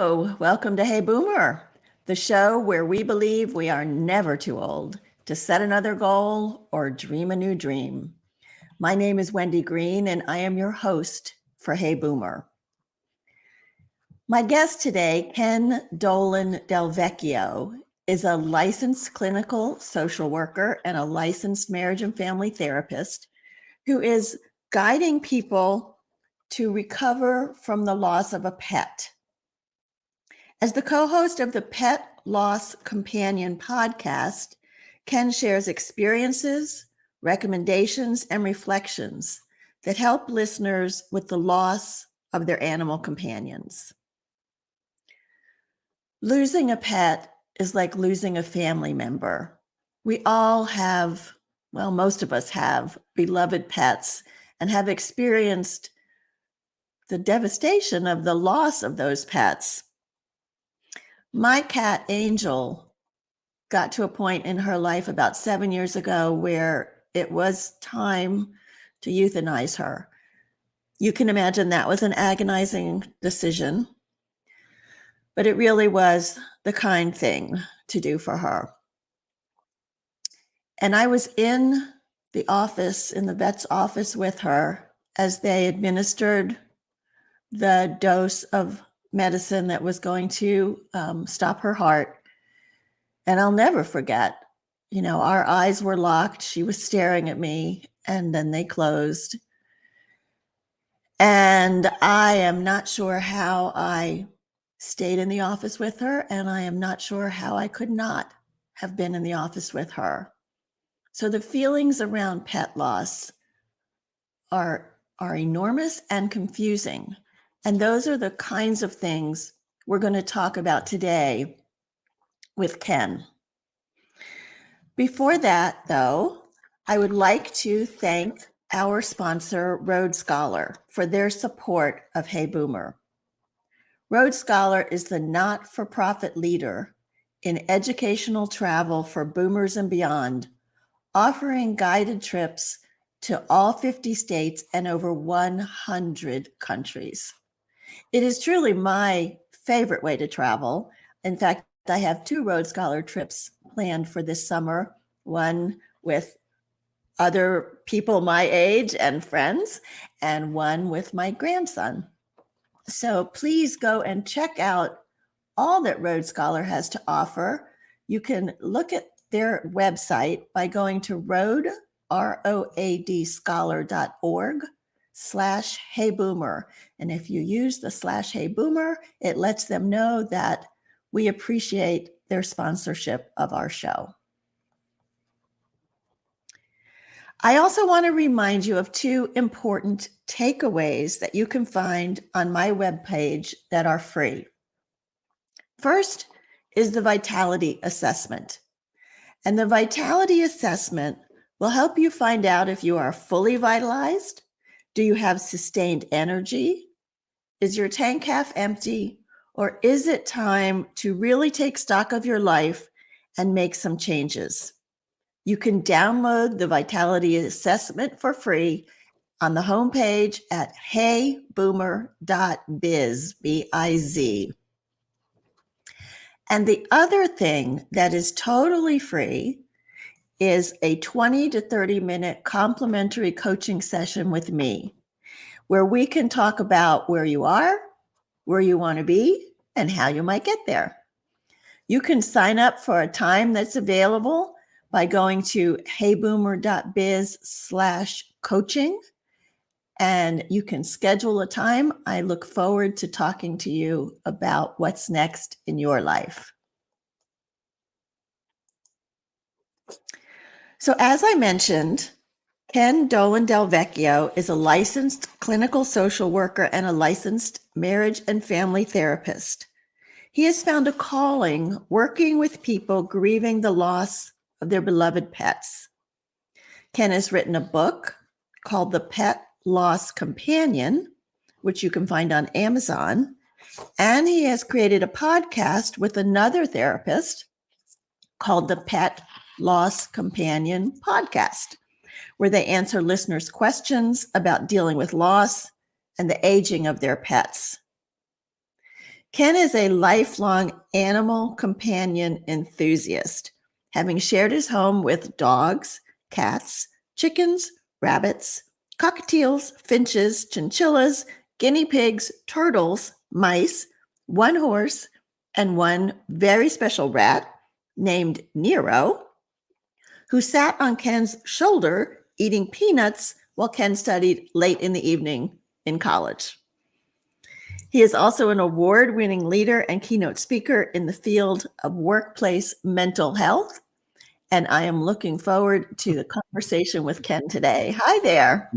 Hello, welcome to Hey Boomer, the show where we believe we are never too old to set another goal or dream a new dream. My name is Wendy Green, and I am your host for Hey Boomer. My guest today, Ken Dolan-Delvecchio, is a licensed clinical social worker and a licensed marriage and family therapist who is guiding people to recover from the loss of a pet. As the co-host of the Pet Loss Companion podcast, Ken shares experiences, recommendations, and reflections that help listeners with the loss of their animal companions. Losing a pet is like losing a family member. We all have, well, most of us have beloved pets and have experienced the devastation of the loss of those pets. My cat, Angel, got to a point in her life about 7 years ago where it was time to euthanize her. You can imagine that was an agonizing decision, but it really was the kind thing to do for her. And I was in the office, in the vet's office with her as they administered the dose of medicine that was going to stop her heart. And I'll never forget, our eyes were locked. She was staring at me, and then they closed. And I am not sure how I stayed in the office with her, and I am not sure how I could not have been in the office with her. So the feelings around pet loss are enormous and confusing. And those are the kinds of things we're going to talk about today with Ken. Before that, though, I would like to thank our sponsor, Road Scholar, for their support of Hey Boomer. Road Scholar is the not-for-profit leader in educational travel for boomers and beyond, offering guided trips to all 50 states and over 100 countries. It is truly my favorite way to travel. In fact, I have 2 Road Scholar trips planned for this summer, one with other people my age and friends, and one with my grandson. So please go and check out all that Road Scholar has to offer. You can look at their website by going to roadscholar.org/heyboomer. And if you use the /heyboomer, it lets them know that we appreciate their sponsorship of our show. I also want to remind you of 2 important takeaways that you can find on my webpage that are free. First is the vitality assessment. And the vitality assessment will help you find out if you are fully vitalized. Do you have sustained energy? Is your tank half empty? Or is it time to really take stock of your life and make some changes? You can download the vitality assessment for free on the homepage at heyboomer.biz, B-I-Z. And the other thing that is totally free is a 20 to 30-minute complimentary coaching session with me, where we can talk about where you are, where you want to be, and how you might get there. You can sign up for a time that's available by going to heyboomer.biz/coaching, and you can schedule a time. I look forward to talking to you about what's next in your life. So as I mentioned, Ken Dolan-Delvecchio is a licensed clinical social worker and a licensed marriage and family therapist. He has found a calling working with people grieving the loss of their beloved pets. Ken has written a book called The Pet Loss Companion, which you can find on Amazon, and he has created a podcast with another therapist called the Pet Loss Companion Podcast, where they answer listeners' questions about dealing with loss and the aging of their pets. Ken is a lifelong animal companion enthusiast, having shared his home with dogs, cats, chickens, rabbits, cockatiels, finches, chinchillas, guinea pigs, turtles, mice, one horse, and one very special rat named Nero, who sat on Ken's shoulder eating peanuts while Ken studied late in the evening in college. He is also an award winning leader and keynote speaker in the field of workplace mental health. And I am looking forward to the conversation with Ken today. Hi there.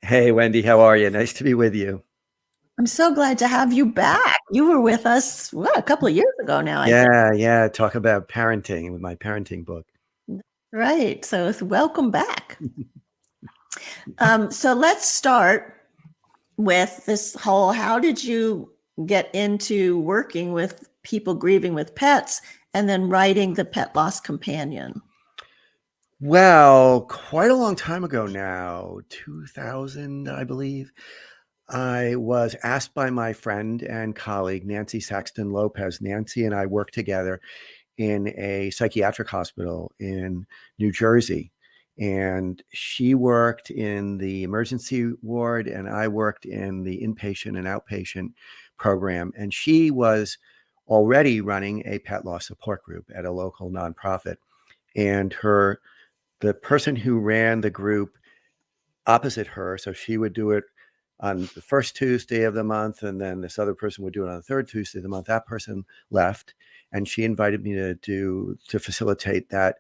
Hey, Wendy, how are you? Nice to be with you. I'm so glad to have you back. You were with us a couple of years ago now, I think. Yeah. Talk about parenting with my parenting book. Right. So welcome back. So let's start with this whole, how did you get into working with people grieving with pets and then writing the Pet Loss Companion? Well, quite a long time ago now, 2000, I believe, I was asked by my friend and colleague, Nancy Saxton Lopez. Nancy and I worked together in a psychiatric hospital in New Jersey. And she worked in the emergency ward, and I worked in the inpatient and outpatient program. And she was already running a pet loss support group at a local nonprofit. And the person who ran the group opposite her, so she would do it on the first Tuesday of the month, and then this other person would do it on the third Tuesday of the month. That person left, and she invited me to facilitate that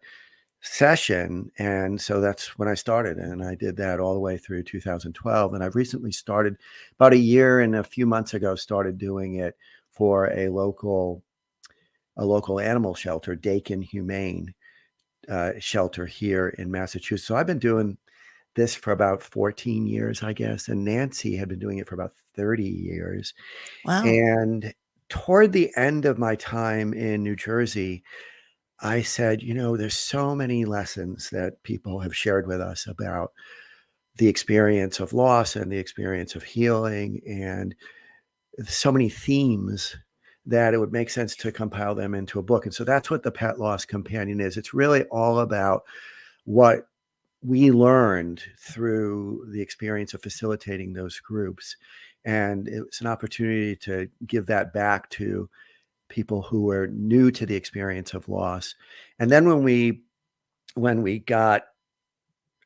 session. And so that's when I started, and I did that all the way through 2012. And I've recently started, about a year and a few months ago, started doing it for a local animal shelter, Dakin Humane Shelter here in Massachusetts. So I've been doing this for about 14 years, I guess. And Nancy had been doing it for about 30 years. Wow. And toward the end of my time in New Jersey, I said, there's so many lessons that people have shared with us about the experience of loss and the experience of healing, and so many themes that it would make sense to compile them into a book. And so that's what the Pet Loss Companion is. It's really all about what we learned through the experience of facilitating those groups. And it's an opportunity to give that back to people who are new to the experience of loss. And then when we got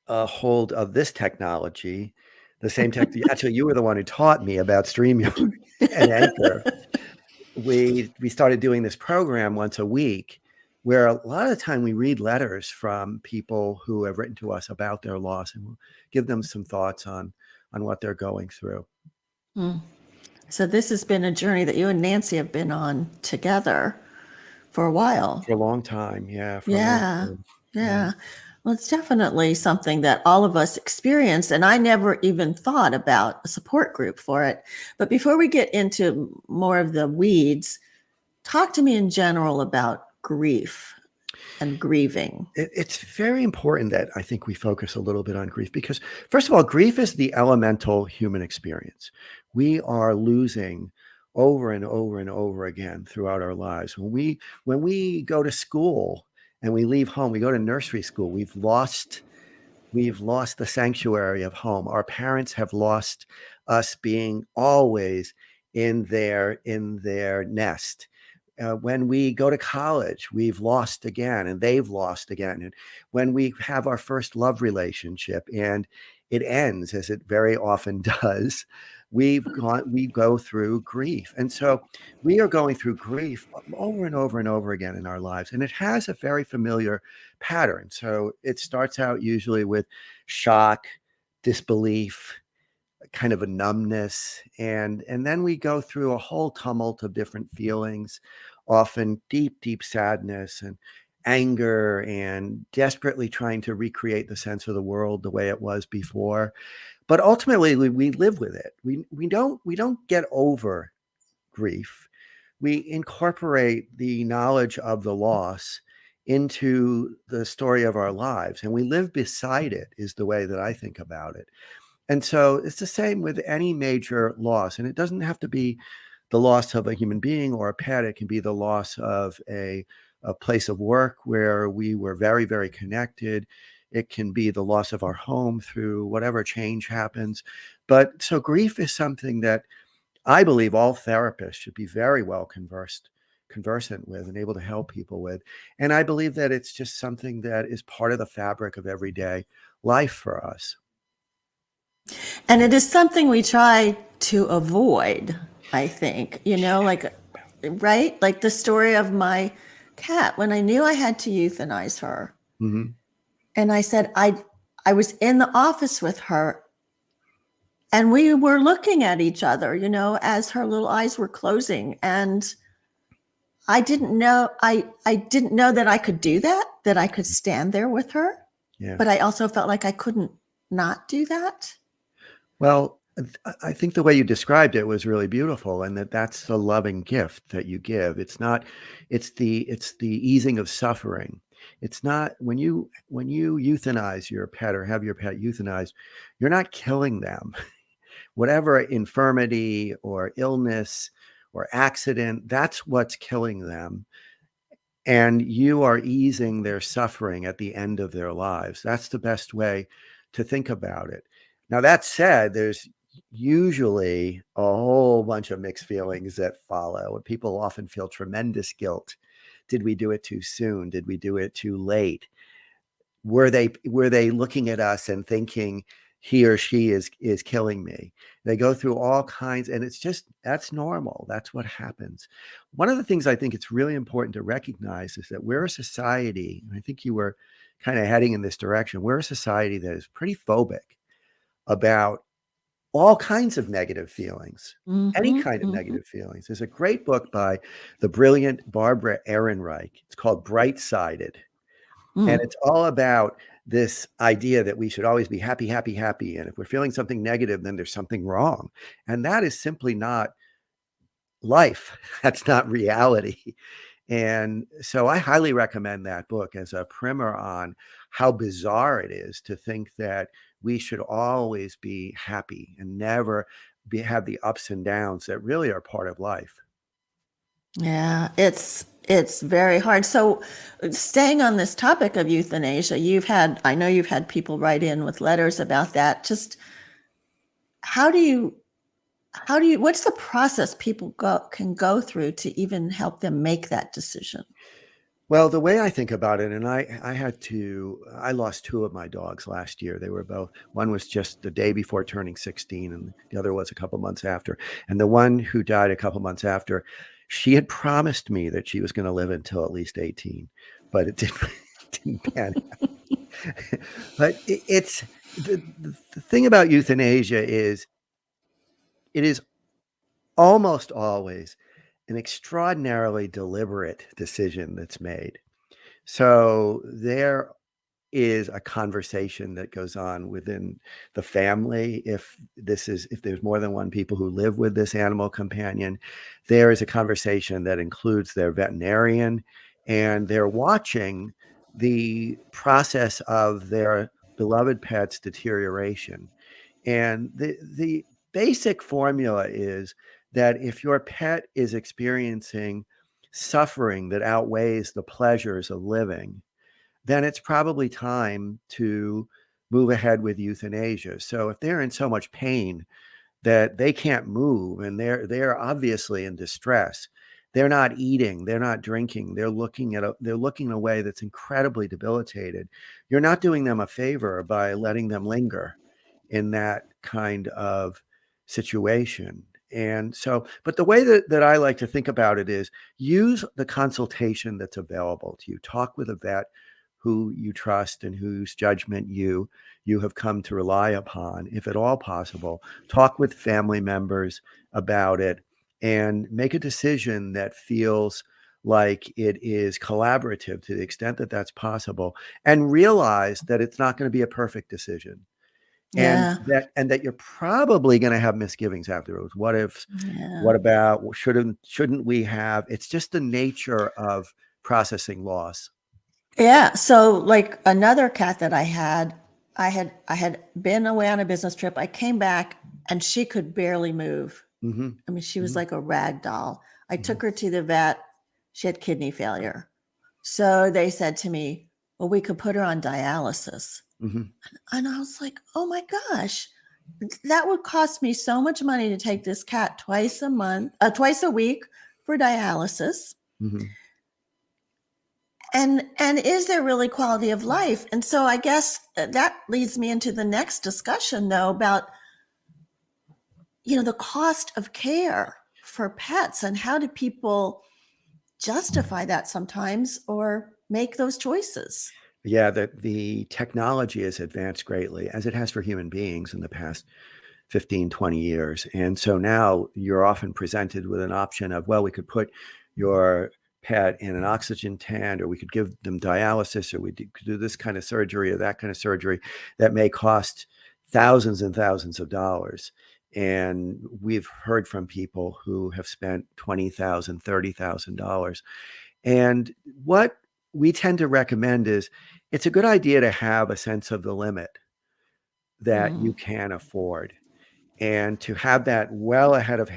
a hold of this technology, the same tech, actually, you were the one who taught me about StreamYard and Anchor. We started doing this program once a week, where a lot of the time we read letters from people who have written to us about their loss, and we'll give them some thoughts on what they're going through. So this has been a journey that you and Nancy have been on together for a while. For a long time. Yeah, for a long Yeah. time. Yeah. Well, it's definitely something that all of us experience. And I never even thought about a support group for it. But before we get into more of the weeds, talk to me in general about grief and grieving. It's very important that I think we focus a little bit on grief, because first of all, grief is the elemental human experience. We are losing over and over and over again throughout our lives. When we go to school and we leave home, we go to nursery school, we've lost the sanctuary of home. Our parents have lost us being always in their nest. When we go to college, we've lost again, and they've lost again. And when we have our first love relationship and it ends, as it very often does, we go through grief. And so we are going through grief over and over and over again in our lives. And it has a very familiar pattern. So it starts out usually with shock, disbelief, kind of a numbness, and then we go through a whole tumult of different feelings, often deep sadness and anger, and desperately trying to recreate the sense of the world the way it was before. But ultimately we live with it. We don't get over grief. We incorporate the knowledge of the loss into the story of our lives, and we live beside it, is the way that I think about it. And so it's the same with any major loss. And it doesn't have to be the loss of a human being or a pet. It can be the loss of a place of work where we were very, very connected. It can be the loss of our home through whatever change happens. But so grief is something that I believe all therapists should be very well conversant with and able to help people with. And I believe that it's just something that is part of the fabric of everyday life for us. And it is something we try to avoid, I think, like, right? Like the story of my cat when I knew I had to euthanize her. Mm-hmm. And I said, I was in the office with her and we were looking at each other, as her little eyes were closing. And I didn't know that I could do that I could stand there with her. Yeah. But I also felt like I couldn't not do that. Well, I think the way you described it was really beautiful, and that's the loving gift that you give. It's not, it's the easing of suffering. It's not when you euthanize your pet or have your pet euthanized, you're not killing them. Whatever infirmity or illness or accident, that's what's killing them. And you are easing their suffering at the end of their lives. That's the best way to think about it. Now, that said, there's usually a whole bunch of mixed feelings that follow, and people often feel tremendous guilt. Did we do it too soon? Did we do it too late? Were they looking at us and thinking he or she is killing me? They go through all kinds, and it's just, that's normal. That's what happens. One of the things I think it's really important to recognize is that we're a society, and I think you were kind of heading in this direction. We're a society that is pretty phobic about all kinds of negative feelings, any Mm-hmm, kind of mm-hmm, negative feelings. There's a great book by the brilliant Barbara Ehrenreich. It's called Bright Sided. And mm. it's all about this idea that we should always be happy, happy, happy. And if we're feeling something negative, then there's something wrong. And that is simply not life. That's not reality. And so I highly recommend that book as a primer on how bizarre it is to think that we should always be happy and never have the ups and downs that really are part of life. Yeah, it's very hard. So, staying on this topic of euthanasia, I know you've had people write in with letters about that. Just how do you what's the process people can go through to even help them make that decision? Well, the way I think about it, and I lost two of my dogs last year. They were both, one was just the day before turning 16, and the other was a couple months after. And the one who died a couple months after, she had promised me that she was going to live until at least 18, but it didn't pan out. But it's the thing about euthanasia is it is almost always an extraordinarily deliberate decision that's made. So there is a conversation that goes on within the family. If there's more than one people who live with this animal companion, there is a conversation that includes their veterinarian, and they're watching the process of their beloved pet's deterioration. And the basic formula is that if your pet is experiencing suffering that outweighs the pleasures of living, then it's probably time to move ahead with euthanasia. So if they're in so much pain that they can't move and they're obviously in distress, they're not eating, they're not drinking, they're looking in a way that's incredibly debilitated, you're not doing them a favor by letting them linger in that kind of situation. And so, but the way that I like to think about it is use the consultation that's available to you. Talk with a vet who you trust and whose judgment you have come to rely upon, if at all possible. Talk with family members about it and make a decision that feels like it is collaborative to the extent that that's possible, and realize that it's not going to be a perfect decision, and Yeah, that you're probably going to have misgivings afterwards. yeah, What about, shouldn't we have? It's just the nature of processing loss. yeah. So, like another cat that I had been away on a business trip. I came back and she could barely move. Mhm. I mean, she was Mhm. like a rag doll. I Mhm. took her to the vet. She had kidney failure. So they said to me, well, we could put her on dialysis. Mhm. And I was like, oh my gosh, that would cost me so much money to take this cat twice a week for dialysis. Mhm. And is there really quality of life? And so I guess that leads me into the next discussion, though, about the cost of care for pets, and how do people justify that sometimes or make those choices? Yeah, the technology has advanced greatly, as it has for human beings in the past 15, 20 years. And so now you're often presented with an option of, well, we could put your pet in an oxygen tent, or we could give them dialysis, or could do this kind of surgery or that kind of surgery that may cost thousands and thousands of dollars. And we've heard from people who have spent $20,000, $30,000. And what we tend to recommend is it's a good idea to have a sense of the limit that you Mm, can afford, and to have that well ahead of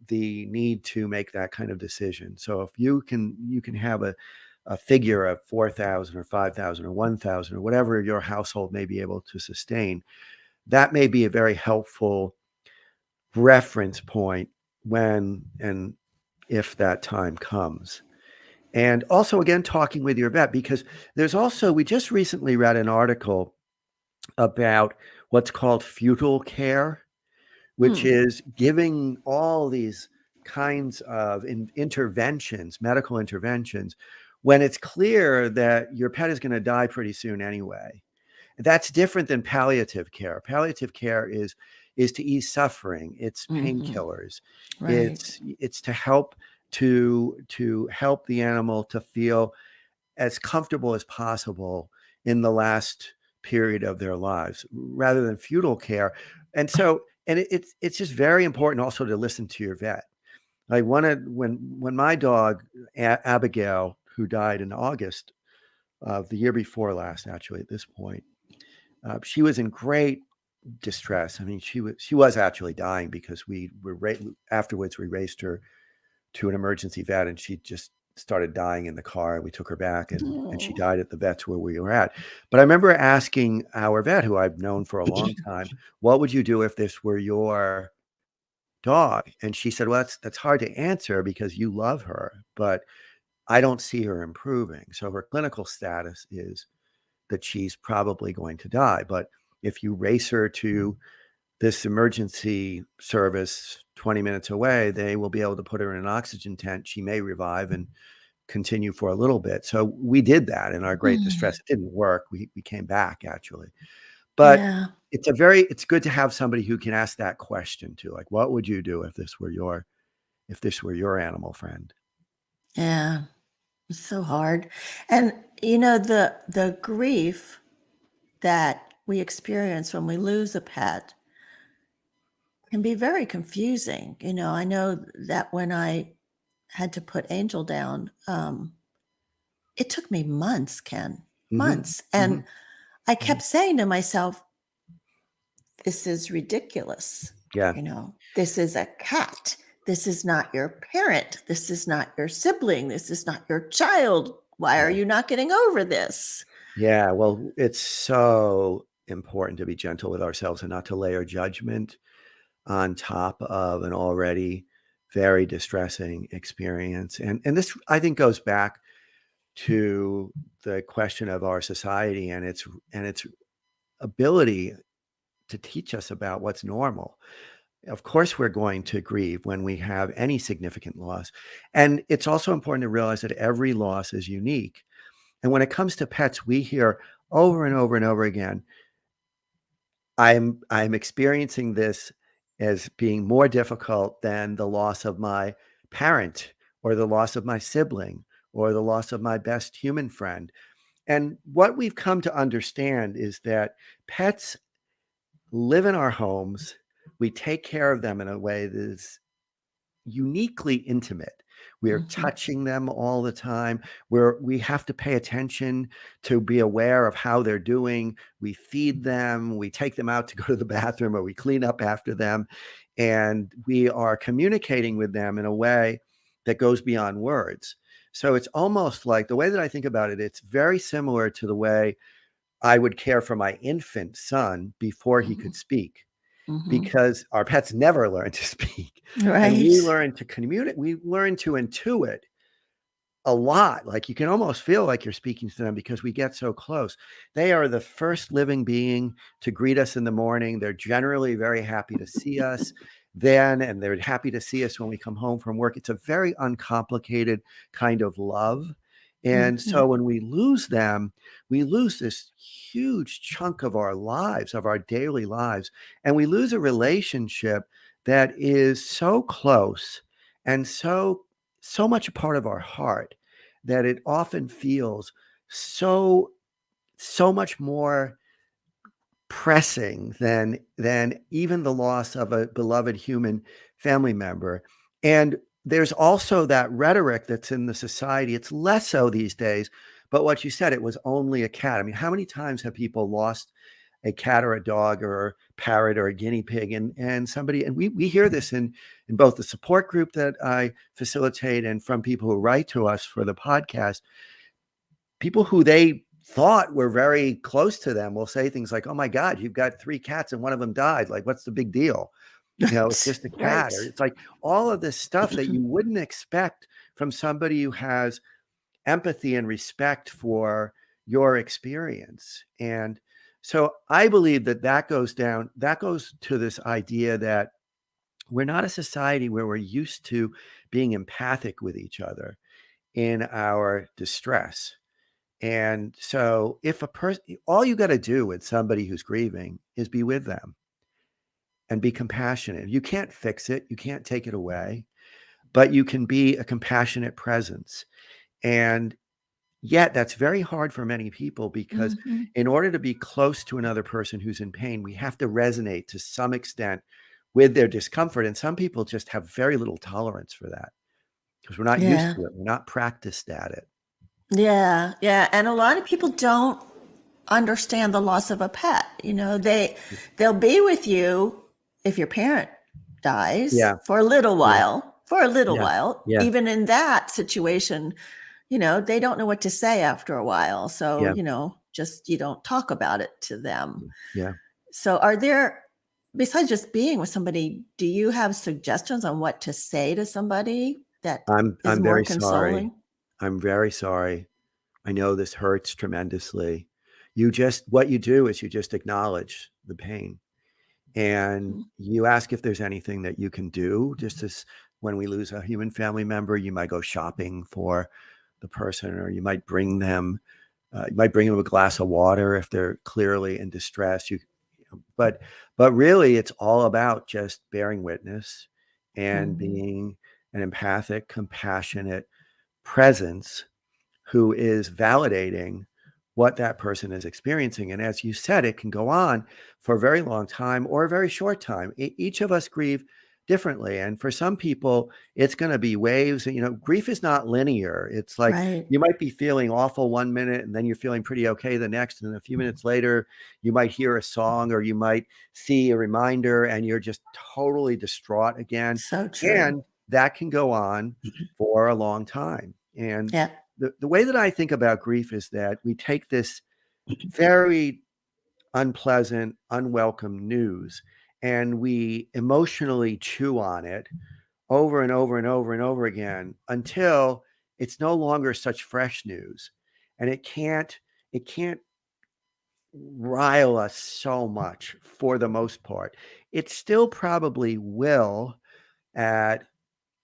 the need to make that kind of decision. So if you can have a figure of 4,000 or 5,000 or 1,000 or whatever your household may be able to sustain, that may be a very helpful reference point when and if that time comes. And also, again, talking with your vet, because we just recently read an article about what's called fetal care, which mm, is giving all these kinds of interventions, medical interventions, when it's clear that your pet is going to die pretty soon anyway. That's different than palliative care. Palliative care is to ease suffering. It's mhm. painkillers. Right. It's to help the animal to feel as comfortable as possible in the last period of their lives, rather than feudal care. And so, it's just very important also to listen to your vet. I wanted when my dog Abigail, who died in August of the year before last, actually at this point, she was in great distress. I mean, she was actually dying, because afterwards we raced her to an emergency vet, and she just started dying in the car. We took her back, and she Oh. died at the vet's where we were at. But I remember asking our vet, who I've known for a long time, what would you do if this were your dog? And she said, well, that's hard to answer because you love her, but I don't see her improving. So her clinical status is that she's probably going to die. But if you race her to this emergency service 20 minutes away, they will be able to put her in an oxygen tent. She may revive and continue for a little bit. So we did that in our great distress. Mm, It didn't work. We came back, actually. But yeah. it's good to have somebody who can ask that question too. Like, what would you do if this were your animal friend? Yeah. It's so hard. And the grief that we experience when we lose a pet can be very confusing. I know that when I had to put Angel down, it took me months, Ken, Hmm. months. Hmm. And I Hmm. kept saying to myself, this is ridiculous. Yeah. This is a cat. This is not your parent. This is not your sibling. This is not your child. Why are Yeah. you not getting over this? Yeah. Well, it's so important to be gentle with ourselves and not to layer judgment on top of an already very distressing experience. And this, I think, goes back to the question of our society and its ability to teach us about what's normal. Of course, we're going to grieve when we have any significant loss. And it's also important to realize that every loss is unique. And when it comes to pets, we hear over and over and over again, I'm experiencing this as being more difficult than the loss of my parent, or the loss of my sibling, or the loss of my best human friend. And what we've come to understand is that pets live in our homes. We take care of them in a way that is uniquely intimate. We are Mhm. touching them all the time. We have to pay attention to be aware of how they're doing. We feed them, we take them out to go to the bathroom, or we clean up after them. And we are communicating with them in a way that goes beyond words. So it's almost like, the way that I think about it, it's very similar to the way I would care for my infant son before he Mhm. could speak, Mhm. because our pets never learn to speak. And we Right. learn to communicate, we learn to intuit a lot. Like, you can almost feel like you're speaking to them because we get so close. They are the first living being to greet us in the morning. They're generally very happy to see us then, and they're happy to see us when we come home from work. It's a very uncomplicated kind of love. And Mhm. so when we lose them, we lose this huge chunk of our lives, of our daily lives, and we lose a relationship that is so close and so much a part of our heart that it often feels so so much more pressing than even the loss of a beloved human family member. And there's also that rhetoric that's in the society. It's less so these days, but what you said, it was only a cat. I mean, how many times have people lost a cat or a dog or a parrot or a guinea pig, and somebody, and we hear this in both the support group that I facilitate and from people who write to us for the podcast. People who they thought were very close to them will say things like, "Oh my God, you've got 3 cats and one of them died. Like, what's the big deal? You know, it's just a cat." Or Right. it's like all of this stuff that you wouldn't expect from somebody who has empathy and respect for your experience. And so I believe that that goes to this idea that we're not a society where we're used to being empathic with each other in our distress. And so if a person, all you got to do with somebody who's grieving is be with them and be compassionate. You can't fix it, you can't take it away, but you can be a compassionate presence. And yet that's very hard for many people, because Mhm. in order to be close to another person who's in pain, we have to resonate to some extent with their discomfort. And some people just have very little tolerance for that because we're not used Yeah. to it. We're not practiced at it. Yeah. Yeah. And a lot of people don't understand the loss of a pet. You know, they'll be with you if your parent dies Yeah. for a little Yeah. while, for a little Yeah. while. Yeah. Even in that situation, they don't know what to say after a while. So, Yeah. just you don't talk about it to them. Yeah. So, are there, besides just being with somebody, do you have suggestions on what to say to somebody that is I'm more very sorry. consoling? I'm very sorry. I know this hurts tremendously. What you do is you just acknowledge the pain, and you ask if there's anything that you can do. Just as when we lose a human family member, you might go shopping for the person, or you might bring them a glass of water if they're clearly in distress. But really, it's all about just bearing witness and Mhm. being an empathic, compassionate presence who is validating what that person is experiencing. And as you said, it can go on for a very long time or a very short time. Each of us grieve differently. And for some people, it's going to be waves. Grief is not linear. It's like Right. you might be feeling awful one minute and then you're feeling pretty okay the next. And then a few minutes later, you might hear a song or you might see a reminder and you're just totally distraught again. So true. And that can go on for a long time. And Yeah. the way that I think about grief is that we take this very unpleasant, unwelcome news and we emotionally chew on it over and over and over and over again until it's no longer such fresh news. And it can't rile us so much for the most part. It still probably will at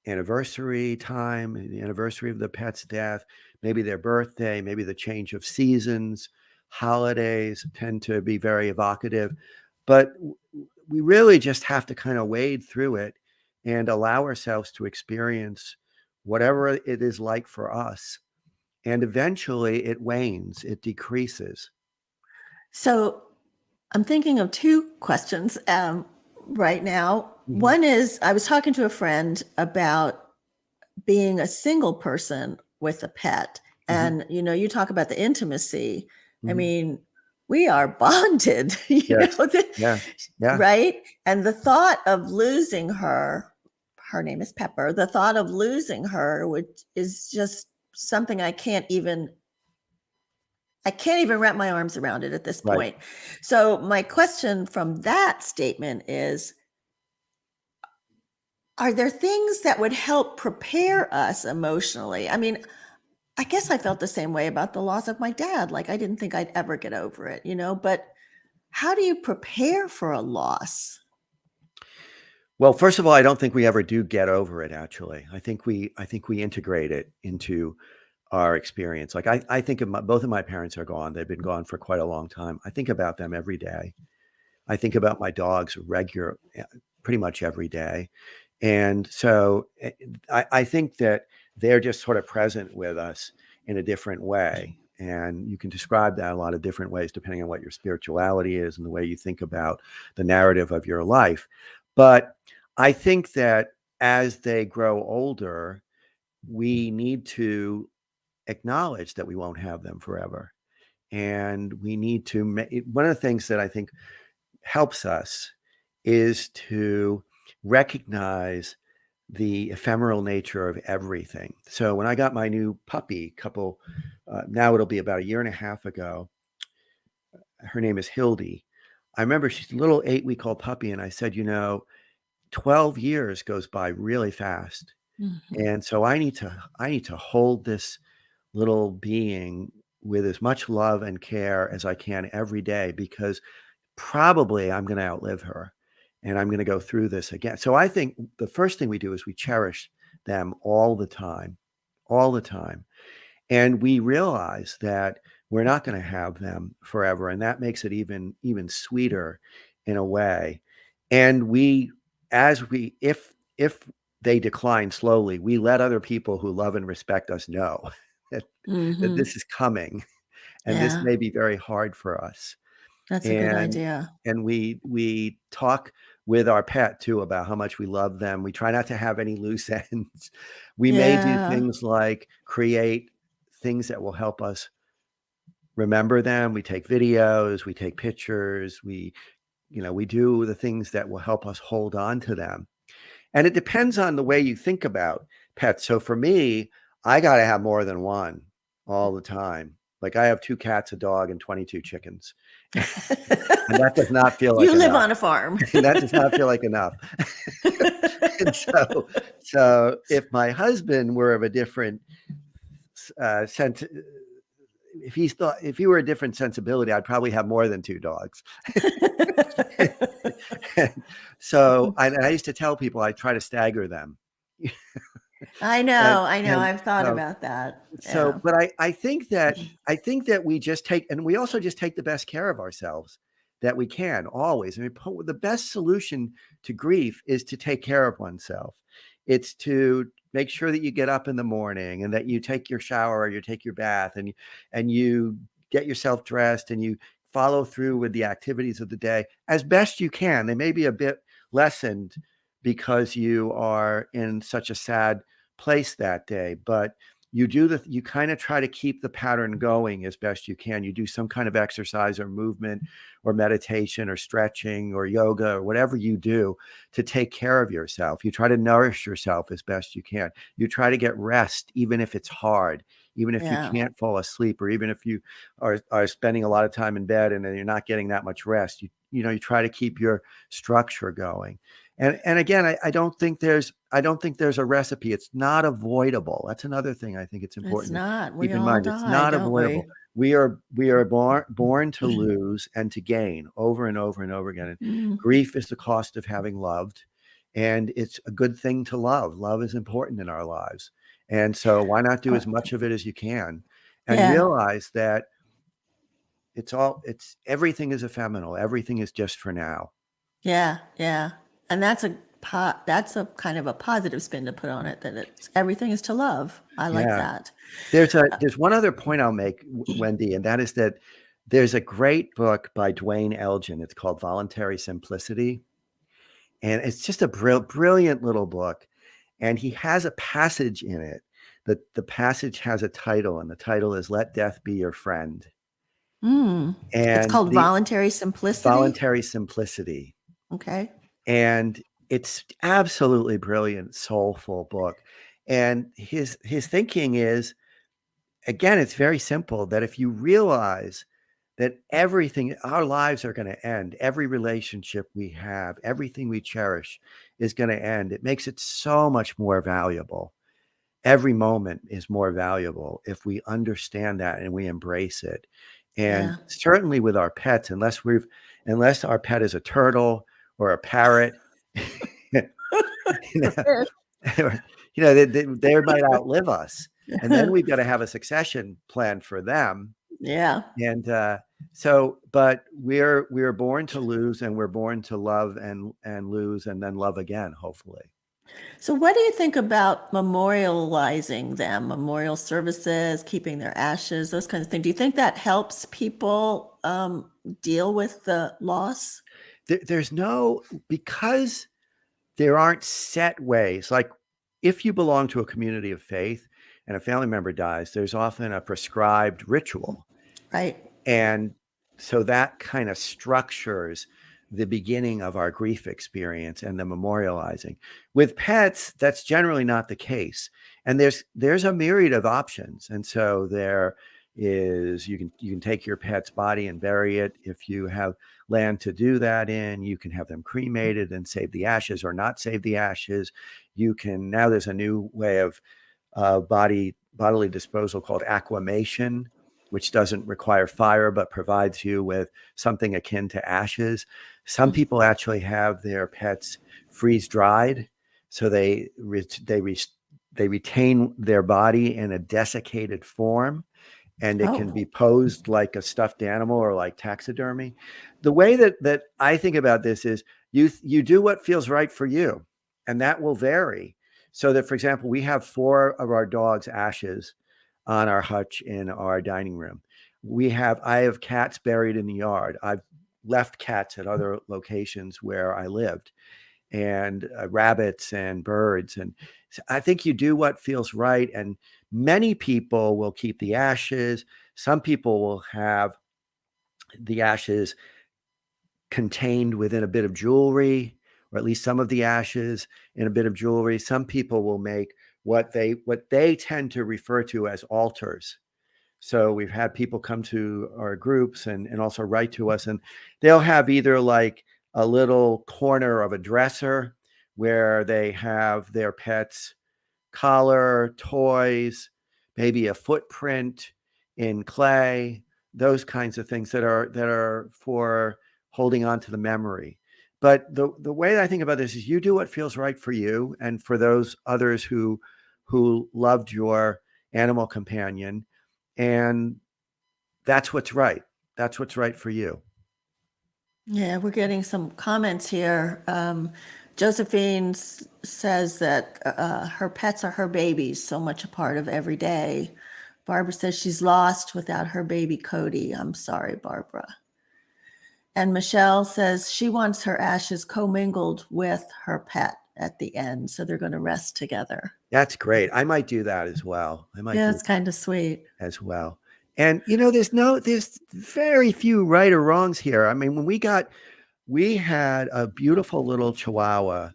anniversary time, the anniversary of the pet's death, maybe their birthday, maybe the change of seasons. Holidays tend to be very evocative, but we really just have to kind of wade through it and allow ourselves to experience whatever it is like for us. And eventually it wanes, it decreases. So I'm thinking of two questions right now. Mhm. One is, I was talking to a friend about being a single person with a pet. Mhm. And, you talk about the intimacy. I Mhm. mean, we are bonded, Yes. Yeah. Yeah. right? And the thought of losing her name is Pepper, the thought of losing her, which is just something I can't even wrap my arms around it at this Right. point. So my question from that statement is, are there things that would help prepare us emotionally? I mean, I guess I felt the same way about the loss of my dad. Like, I didn't think I'd ever get over it, but how do you prepare for a loss? Well, first of all, I don't think we ever do get over it, actually. I think we integrate it into our experience. Like I think of both of my parents are gone. They've been gone for quite a long time. I think about them every day. I think about my dogs pretty much every day. And so I think that they're just sort of present with us in a different way. And you can describe that a lot of different ways, depending on what your spirituality is and the way you think about the narrative of your life. But I think that as they grow older, we need to acknowledge that we won't have them forever. And we need to one of the things that I think helps us is to recognize the ephemeral nature of everything. So when I got my new puppy, now it'll be about a year and a half ago, her name is Hildy. I remember she's a little 8-week-old puppy, and I said, 12 years goes by really fast. Mhm. And so I need to hold this little being with as much love and care as I can every day, because probably I'm going to outlive her and I'm going to go through this again. So I think the first thing we do is we cherish them all the time. And we realize that we're not going to have them forever. And that makes it even sweeter in a way. And if they decline slowly, we let other people who love and respect us know that, that Mhm. this is coming and this Yeah, may be very hard for us. that's a good and idea. and we talk with our pet too about how much we love them. We try not to have any loose ends. We may do Yeah. things like create things that will help us remember them. We take videos, we take pictures, we do the things that will help us hold on to them. And it depends on the way you think about pets. So for me, I got to have more than one all the time. Like I have 2 cats, a dog, and 22 chickens. And that does not feel like You live enough. on a farm. That does not feel like enough. And so if my husband were of a different sense, if he were a different sensibility, I'd probably have more than 2 dogs. And I used to tell people I try to stagger them. I And know, I know. and I've thought so about that. so Yeah. but I think that we just take, and we also just take the best care of ourselves that we can always. I mean, the best solution to grief is to take care of oneself. It's to make sure that you get up in the morning and that you take your shower or you take your bath and you get yourself dressed and you follow through with the activities of the day as best you can. They may be a bit lessened because you are in such a sad place that day, but you kind of try to keep the pattern going as best you can. You do some kind of exercise or movement or meditation or stretching or yoga or whatever you do to take care of yourself. You try to nourish yourself as best you can. You try to get rest, even if it's hard, even if you Yeah. can't fall asleep, or even if you are spending a lot of time in bed and then you're not getting that much rest. You try to keep your structure going. And again, I don't think there's a recipe. It's not avoidable. That's another thing I think it's It's important to not. keep We in all mind. It's die, not don't avoidable. we? We are born to lose and to gain over and over and over again. And Mm. grief is the cost of having loved, and it's a good thing to love. Love is important in our lives, and so why not do as much of it as you can, and Yeah. realize that it's everything is ephemeral. Everything is just for now. Yeah. Yeah. And that's a kind of a positive spin to put on it, that it's everything is to love. I like Yeah. that. There's one other point I'll make, Wendy, and that is that there's a great book by Dwayne Elgin. It's called Voluntary Simplicity, and it's just a brilliant little book. And he has a passage in it. The passage has a title, and the title is Let Death Be Your Friend. It's And called the voluntary simplicity. voluntary simplicity. Okay. And it's absolutely brilliant, soulful book. And his thinking is, again, it's very simple, that if you realize that everything, our lives are going to end, every relationship we have, everything we cherish is going to end, it makes it so much more valuable. Every moment is more valuable if we understand that and we embrace it. And Yeah. certainly with our pets, unless our pet is a turtle or a parrot, you know, they might outlive us. And then we've got to have a succession plan for them. Yeah. And but we're born to lose, and we're born to love and lose and then love again, hopefully. So, what do you think about memorializing them, memorial services, keeping their ashes, those kinds of things? Do you think that helps people deal with the loss? There's no, because there aren't set ways. Like, if you belong to a community of faith and a family member dies, there's often a prescribed ritual. Right. And so that kind of structures the beginning of our grief experience and the memorializing. With pets, that's generally not the case. And there's a myriad of options. And so there is, you can take your pet's body and bury it if you have land to do that in. You can have them cremated and save the ashes or not save the ashes. You can, now there's a new way of bodily disposal called aquamation, which doesn't require fire but provides you with something akin to ashes. Some people actually have their pets freeze dried, so they retain their body in a desiccated form, and it can Oh, be posed like a stuffed animal or like taxidermy. The way that I think about this is, you do what feels right for you, and that will vary. So that, for example, we have 4 of our dogs' ashes on our hutch in our dining room. I have cats buried in the yard. I've left cats at other locations where I lived, and rabbits and birds. And I think you do what feels right. And many people will keep the ashes. Some people will have the ashes contained within a bit of jewelry, or at least some of the ashes in a bit of jewelry. Some people will make what they tend to refer to as altars. So we've had people come to our groups and also write to us, and they'll have either like a little corner of a dresser where they have their pets' collar, toys, maybe a footprint in clay, those kinds of things that are for holding on to the memory. But the way I think about this is, you do what feels right for you and for those others who loved your animal companion, and that's what's right. That's what's right for you. yeah, we're getting some comments here. Josephine says that her pets are her babies, so much a part of every day. Barbara says she's lost without her baby Cody. I'm sorry, Barbara. And Michelle says she wants her ashes commingled with her pet at the end, so they're going to rest together. That's great. I might do that as well. I might Yeah, do it's kind of sweet. as well. And there's very few right or wrongs here. I mean, we had a beautiful little Chihuahua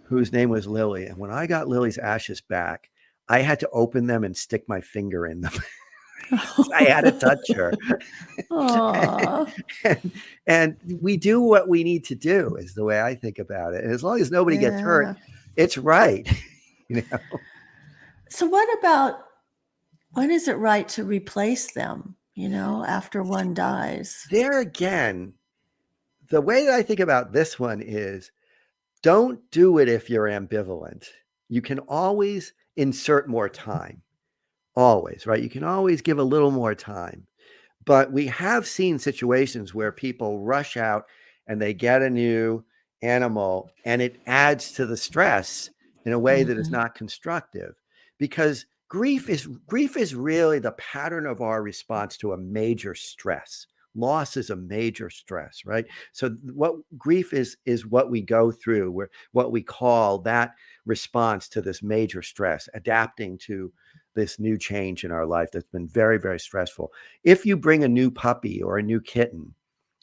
whose name was Lily. And when I got Lily's ashes back, I had to open them and stick my finger in them. I had to touch her. Aw, and, and we do what we need to do, is the way I think about it. And as long as nobody gets hurt, yeah. it's right. you know, So what about, when is it right to replace them, after one dies? there again, the way that I think about this one is, don't do it if you're ambivalent. You can always insert more time. Always, right? You can always give a little more time. But we have seen situations where people rush out and they get a new animal, and it adds to the stress in a way that is Mhm. not constructive, because grief is really the pattern of our response to a major stress, loss is a major stress, right? So what grief is what we go through, where what we call that response to this major stress, adapting to this new change in our life that's been very, very stressful. If you bring a new puppy or a new kitten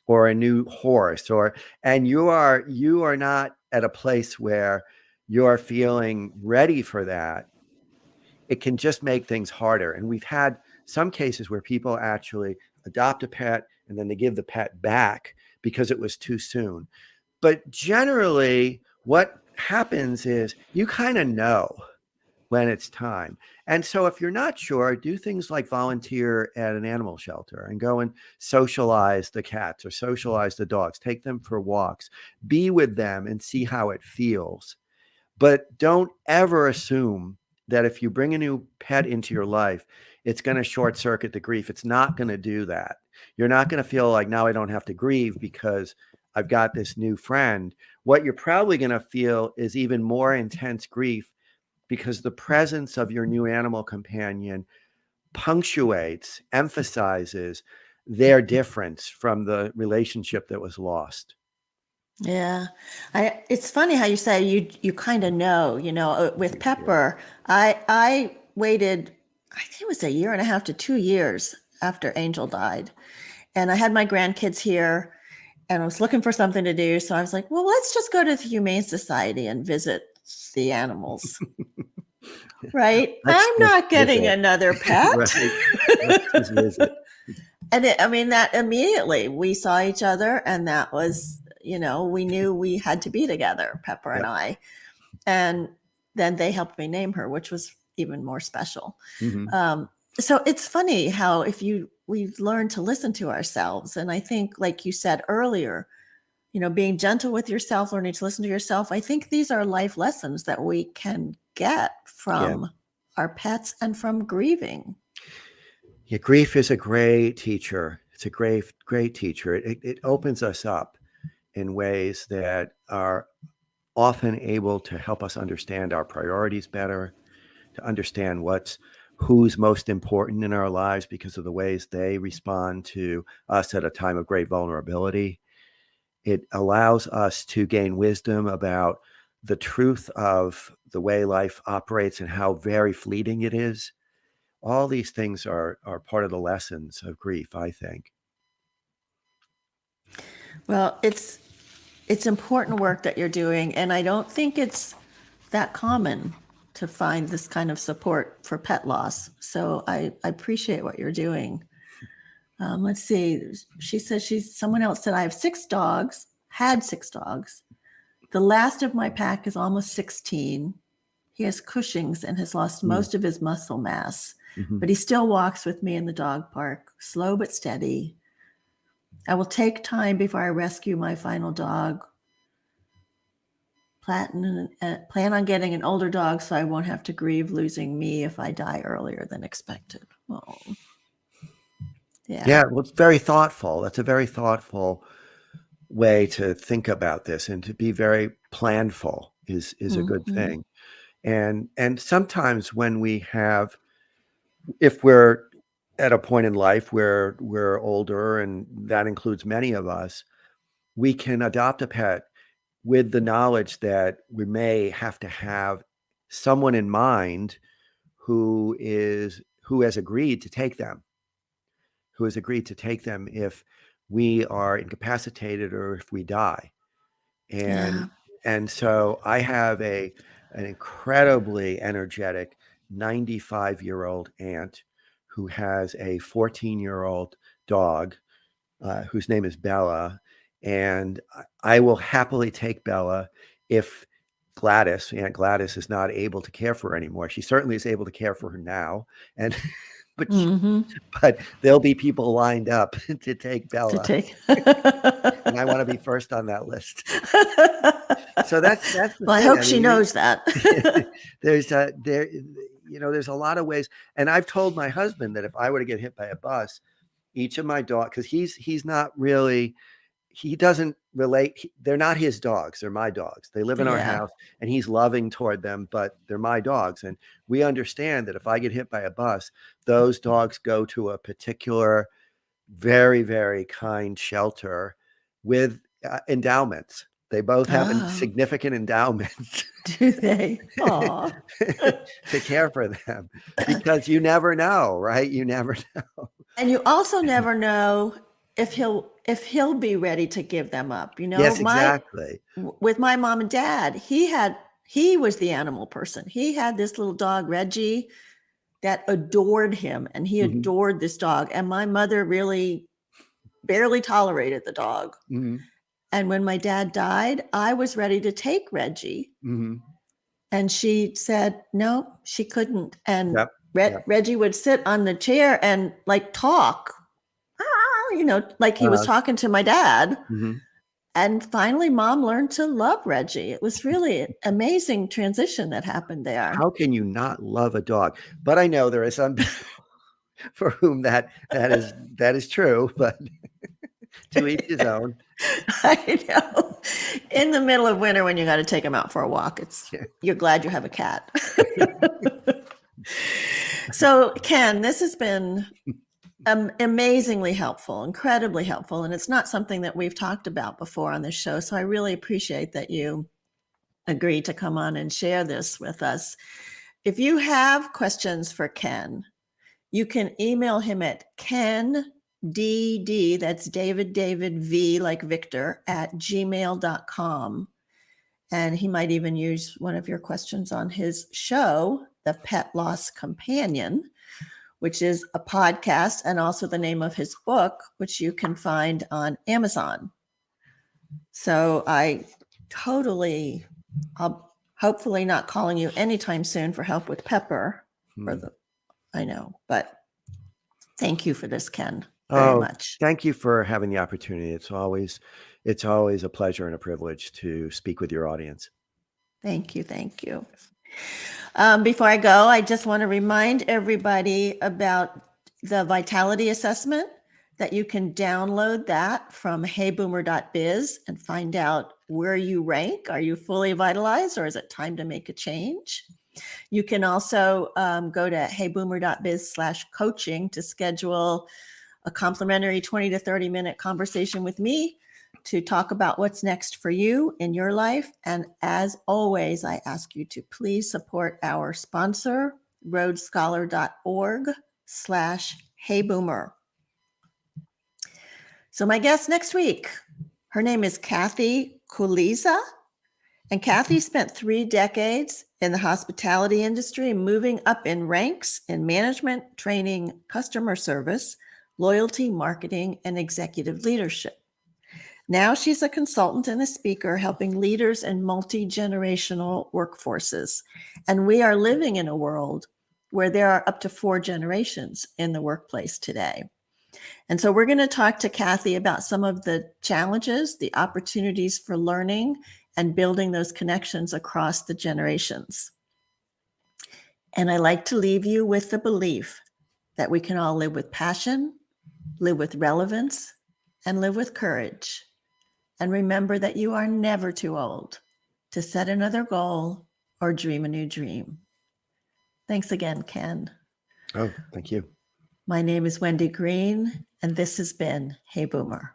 or a new horse, or and you are not at a place where you're feeling ready for that, it can just make things harder. And we've had some cases where people actually adopt a pet and then they give the pet back because it was too soon. But generally, what happens is you kind of know when it's time. And so if you're not sure, do things like volunteer at an animal shelter and go and socialize the cats or socialize the dogs, take them for walks, be with them and see how it feels. But don't ever assume that if you bring a new pet into your life, it's going to short circuit the grief. It's not going to do that. You're not going to feel like now I don't have to grieve because I've got this new friend. What you're probably going to feel is even more intense grief because the presence of your new animal companion punctuates, emphasizes their difference from the relationship that was lost. Yeah. It's funny how you say you kind of know, with Pepper, I waited, I think it was a year and a half to 2 years after Angel died. And I had my grandkids here and I was looking for something to do. So I was like, well, let's just go to the Humane Society and visit the animals. Right? Let's I'm just not getting visit. another pet. Right. Let's just visit. And that immediately we saw each other, and that was, we knew we had to be together, Pepper and Yep. I. And then they helped me name her, which was even more special. Mm-hmm. So it's funny how we've learned to listen to ourselves. And I think, like you said earlier, being gentle with yourself, learning to listen to yourself. I think these are life lessons that we can get Yeah. from our pets and from grieving. Yeah. Grief is a great teacher. It's a great, great teacher. It opens us up in ways that are often able to help us understand our priorities better, to understand who's most important in our lives because of the ways they respond to us at a time of great vulnerability. It allows us to gain wisdom about the truth of the way life operates and how very fleeting it is. All these things are part of the lessons of grief, I think. Well, it's important work that you're doing, and I don't think it's that common to find this kind of support for pet loss. So I appreciate what you're doing. Let's see. She says someone else said, I have 6 dogs, had 6 dogs. The last of my pack is almost 16. He has Cushing's and has lost most of his muscle mass, Mm-hmm. but he still walks with me in the dog park, slow but steady. I will take time before I rescue my final dog. Plan on getting an older dog so I won't have to grieve losing me if I die earlier than expected. Oh, yeah. Yeah, well, it's very thoughtful. That's a very thoughtful way to think about this, and to be very planful is a good Mm-hmm. thing. And sometimes when if we're at a point in life where we're older, and that includes many of us, we can adopt a pet with the knowledge that we may have to have someone in mind who has agreed to take them, who has agreed to take them if we are incapacitated or if we die. And Yeah. and so I have an incredibly energetic 95-year-old aunt who has a 14-year-old dog whose name is Bella, and I will happily take Bella if Aunt Gladys, is not able to care for her anymore. She certainly is able to care for her now, and but Mm-hmm. but there'll be people lined up to take To Bella, take. and I want to be first on that list. So that's the Well, I thing. hope I she mean, knows that. there's a lot of ways, and I've told my husband that if I were to get hit by a bus, each of my dogs, because he's not really, he doesn't relate. They're not his dogs. They're my dogs. They live in our Yeah. house, and he's loving toward them, but they're my dogs. And we understand that if I get hit by a bus, those dogs go to a particular very, very kind shelter with endowments. They both have Oh, significant endowments do they? Aw. to care for them because you never know, right? You never know. And you also never know if he'll be ready to give them up. Yes, exactly. With my mom and dad, he was the animal person. He had this little dog, Reggie, that adored him, and he Hmm. adored this dog. And my mother really barely tolerated the dog. Hmm. And when my dad died, I was ready to take Reggie. Hmm. And she said, no, she couldn't. And Yep. Yep. Reggie would sit on the chair and like talk, like he was Uh, talking to my dad. mhm. And finally, mom learned to love Reggie. It was really an amazing transition that happened there. How can you not love a dog? But I know there are some people for whom that is true, but to each his own. I know. In the middle of winter, when you got to take him out for a walk, Yeah. you're glad you have a cat. So, Ken, this has been amazingly helpful, incredibly helpful, and it's not something that we've talked about before on this show. So, I really appreciate that you agreed to come on and share this with us. If you have questions for Ken, you can email him at kendd, that's David V like Victor, at gmail.com. And he might even use one of your questions on his show, The Pet Loss Companion, which is a podcast and also the name of his book, which you can find on Amazon. So I'll hopefully not calling you anytime soon for help with Pepper. I know, but thank you for this, Ken, very Oh, much. thank you for having the opportunity. It's always a pleasure and a privilege to speak with your audience. Thank you. Thank you. Before I go, I just want to remind everybody about the vitality assessment, that you can download that from heyboomer.biz and find out where you rank. Are you fully vitalized, or is it time to make a change? You can also go to heyboomer.biz/coaching to schedule a complimentary 20 to 30 minute conversation with me to talk about what's next for you in your life. And as always, I ask you to please support our sponsor, rhodescholar.org/heyboomer. So my guest next week, her name is Kathy Kuliza. And Kathy spent 3 decades in the hospitality industry, moving up in ranks in management, training, customer service, loyalty, marketing, and executive leadership. Now she's a consultant and a speaker helping leaders in multi-generational workforces. And we are living in a world where there are up to 4 generations in the workplace today. And so we're going to talk to Kathy about some of the challenges, the opportunities for learning, and building those connections across the generations. And I like to leave you with the belief that we can all live with passion, live with relevance, and live with courage. And remember that you are never too old to set another goal or dream a new dream. Thanks again, Ken. Oh, thank you. My name is Wendy Green, and this has been Hey Boomer.